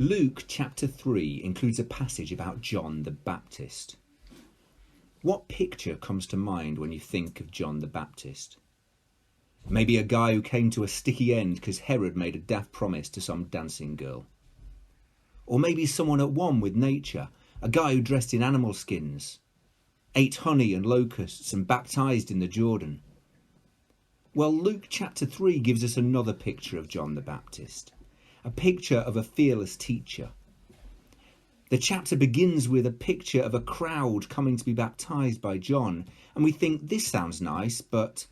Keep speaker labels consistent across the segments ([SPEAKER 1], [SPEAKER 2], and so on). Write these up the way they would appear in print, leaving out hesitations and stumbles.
[SPEAKER 1] Luke chapter 3 includes a passage about John the Baptist. What picture comes to mind when you think of John the Baptist? Maybe a guy who came to a sticky end because Herod made a daft promise to some dancing girl. Or maybe someone at one with nature, a guy who dressed in animal skins, ate honey and locusts and baptized in the Jordan. Well, Luke chapter 3 gives us another picture of John the Baptist, a picture of a fearless teacher. The chapter begins with a picture of a crowd coming to be baptized by John, and we think this sounds nice, but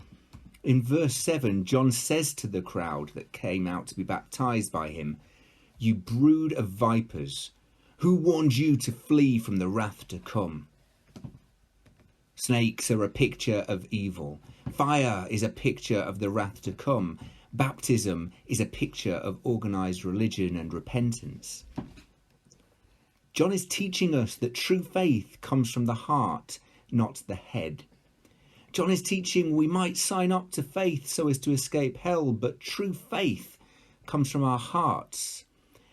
[SPEAKER 1] in verse 7, John says to the crowd that came out to be baptized by him, "You brood of vipers, who warned you to flee from the wrath to come?" Snakes are a picture of evil. Fire is a picture of the wrath to come. Baptism is a picture of organised religion and repentance. John is teaching us that true faith comes from the heart, not the head. John is teaching we might sign up to faith so as to escape hell, but true faith comes from our hearts.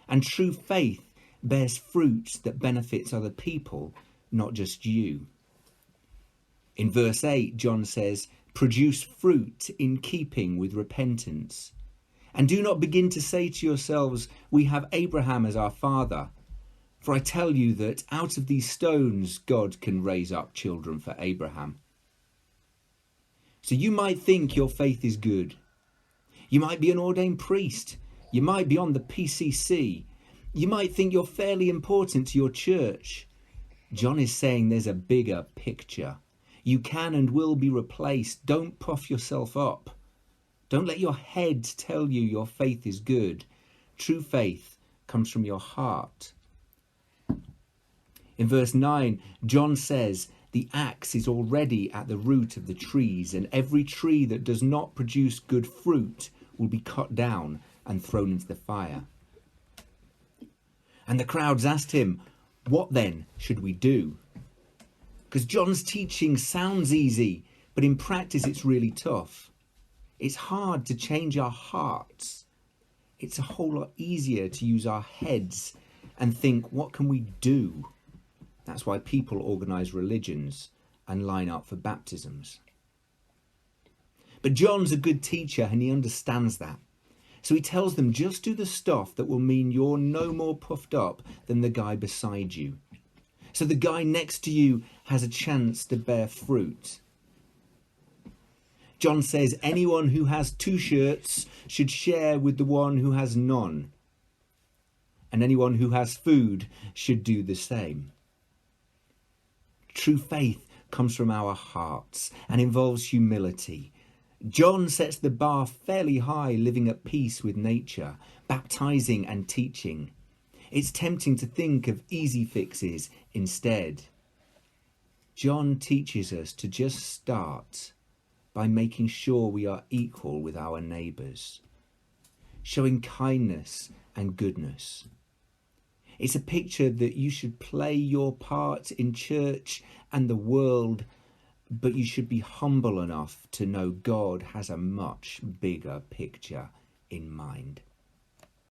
[SPEAKER 1] And true faith bears fruit that benefits other people, not just you. In verse 8, John says, "Produce fruit in keeping with repentance. And do not begin to say to yourselves, 'We have Abraham as our father.' For I tell you that out of these stones God can raise up children for Abraham." So you might think your faith is good. You might be an ordained priest. You might be on the PCC. You might think you're fairly important to your church. John is saying there's a bigger picture. You can and will be replaced. Don't puff yourself up. Don't let your head tell you your faith is good. True faith comes from your heart. In verse 9, John says, "The axe is already at the root of the trees, and every tree that does not produce good fruit will be cut down and thrown into the fire." And the crowds asked him, "What then should we do?" Because John's teaching sounds easy, but in practice it's really tough. It's hard to change our hearts. It's a whole lot easier to use our heads and think, what can we do? That's why people organise religions and line up for baptisms. But John's a good teacher and he understands that. So he tells them, just do the stuff that will mean you're no more puffed up than the guy beside you. So the guy next to you has a chance to bear fruit. John says anyone who has 2 shirts should share with the one who has none. And anyone who has food should do the same. True faith comes from our hearts and involves humility. John sets the bar fairly high, living at peace with nature, baptizing and teaching. It's tempting to think of easy fixes instead. John teaches us to just start by making sure we are equal with our neighbours, showing kindness and goodness. It's a picture that you should play your part in church and the world, but you should be humble enough to know God has a much bigger picture in mind.